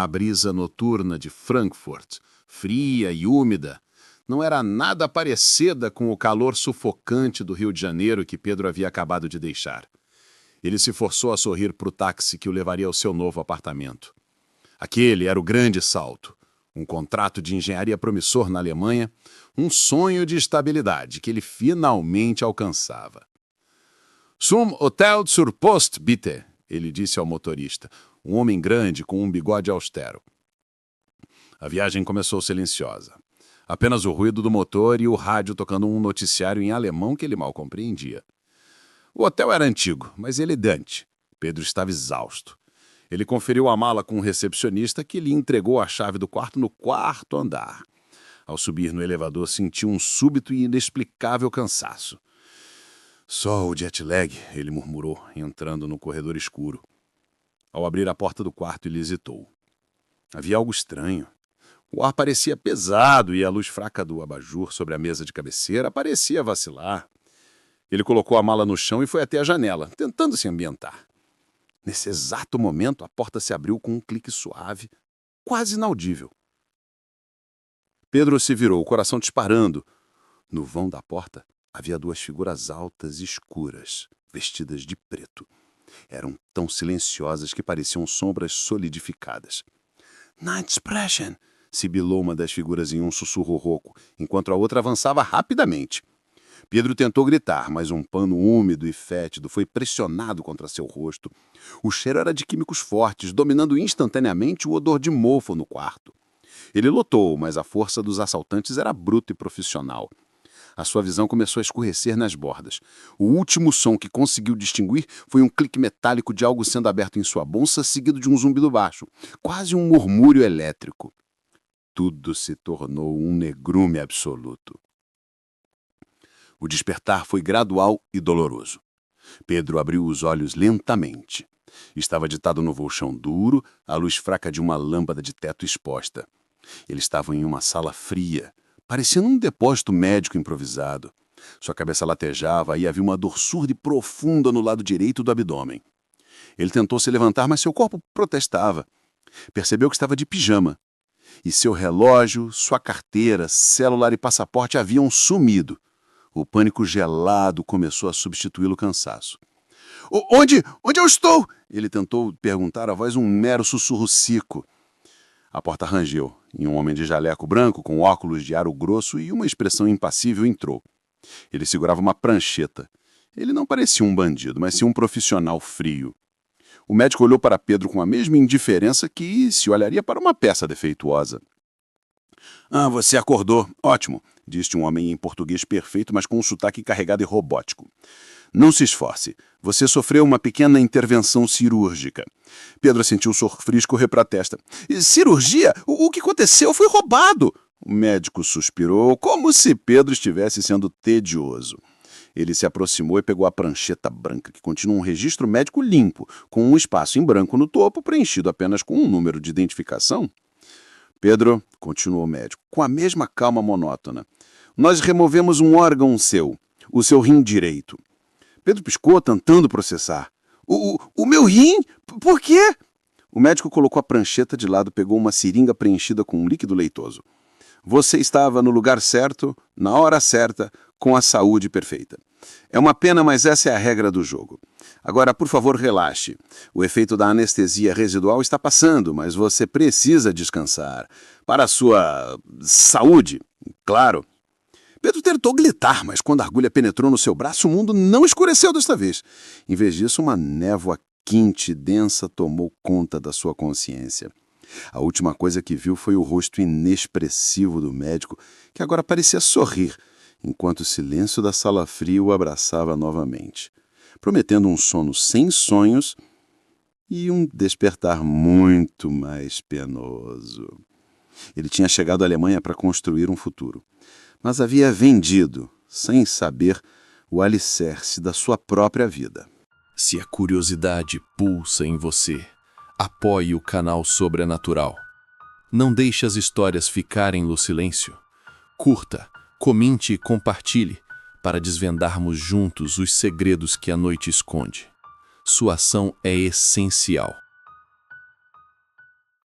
A brisa noturna de Frankfurt, fria e úmida, não era nada parecida com o calor sufocante do Rio de Janeiro que Pedro havia acabado de deixar. Ele se forçou a sorrir para o táxi que o levaria ao seu novo apartamento. Aquele era o grande salto. Um contrato de engenharia promissor na Alemanha, um sonho de estabilidade que ele finalmente alcançava. Zum Hotel zur Post, bitte, ele disse ao motorista, um homem grande com um bigode austero. A viagem começou silenciosa. Apenas o ruído do motor e o rádio tocando um noticiário em alemão que ele mal compreendia. O hotel era antigo, mas elegante. Pedro estava exausto. Ele conferiu a mala com um recepcionista que lhe entregou a chave do quarto no quarto andar. Ao subir no elevador, sentiu um súbito e inexplicável cansaço. Só o jet lag, ele murmurou, entrando no corredor escuro. Ao abrir a porta do quarto, ele hesitou. Havia algo estranho. O ar parecia pesado e a luz fraca do abajur sobre a mesa de cabeceira parecia vacilar. Ele colocou a mala no chão e foi até a janela, tentando se ambientar. Nesse exato momento, a porta se abriu com um clique suave, quase inaudível. Pedro se virou, o coração disparando. No vão da porta, havia duas figuras altas e escuras, vestidas de preto. Eram tão silenciosas que pareciam sombras solidificadas. "Nicht sprechen", sibilou uma das figuras em um sussurro rouco, enquanto a outra avançava rapidamente. Pedro tentou gritar, mas um pano úmido e fétido foi pressionado contra seu rosto. O cheiro era de químicos fortes, dominando instantaneamente o odor de mofo no quarto. Ele lutou, mas a força dos assaltantes era bruta e profissional. A sua visão começou a escurecer nas bordas. O último som que conseguiu distinguir foi um clique metálico de algo sendo aberto em sua bolsa, seguido de um zumbido baixo, quase um murmúrio elétrico. Tudo se tornou um negrume absoluto. O despertar foi gradual e doloroso. Pedro abriu os olhos lentamente. Estava deitado no colchão duro, à luz fraca de uma lâmpada de teto exposta. Ele estava em uma sala fria, parecendo um depósito médico improvisado. Sua cabeça latejava e havia uma dor surda e profunda no lado direito do abdômen. Ele tentou se levantar, mas seu corpo protestava. Percebeu que estava de pijama. E seu relógio, sua carteira, celular e passaporte haviam sumido. O pânico gelado começou a substituí-lo cansaço. Onde eu estou?" Ele tentou perguntar, a voz um mero sussurro seco. A porta rangeu, e um homem de jaleco branco, com óculos de aro grosso e uma expressão impassível entrou. Ele segurava uma prancheta. Ele não parecia um bandido, mas sim um profissional frio. O médico olhou para Pedro com a mesma indiferença que se olharia para uma peça defeituosa. Você acordou. Ótimo", disse um homem em português perfeito, mas com um sotaque carregado e robótico. "Não se esforce. Você sofreu uma pequena intervenção cirúrgica." Pedro sentiu o sofrer escorrer para a testa. "Cirurgia? O que aconteceu? Foi roubado." O médico suspirou, como se Pedro estivesse sendo tedioso. Ele se aproximou e pegou a prancheta branca, que continha um registro médico limpo, com um espaço em branco no topo, preenchido apenas com um número de identificação. "Pedro", continuou o médico, com a mesma calma monótona, "nós removemos um órgão seu, o seu rim direito." Pedro piscou, tentando processar. O meu rim? Por quê?" O médico colocou a prancheta de lado e pegou uma seringa preenchida com um líquido leitoso. "Você estava no lugar certo, na hora certa, com a saúde perfeita. É uma pena, mas essa é a regra do jogo. Agora, por favor, relaxe. O efeito da anestesia residual está passando, mas você precisa descansar. Para a sua saúde, claro." Pedro tentou gritar, mas quando a agulha penetrou no seu braço, o mundo não escureceu desta vez. Em vez disso, uma névoa quente e densa tomou conta da sua consciência. A última coisa que viu foi o rosto inexpressivo do médico, que agora parecia sorrir, enquanto o silêncio da sala fria o abraçava novamente, prometendo um sono sem sonhos e um despertar muito mais penoso. Ele tinha chegado à Alemanha para construir um futuro, mas havia vendido, sem saber, o alicerce da sua própria vida. Se a curiosidade pulsa em você, apoie o canal Sobrenatural. Não deixe as histórias ficarem no silêncio. Curta, comente e compartilhe para desvendarmos juntos os segredos que a noite esconde. Sua ação é essencial.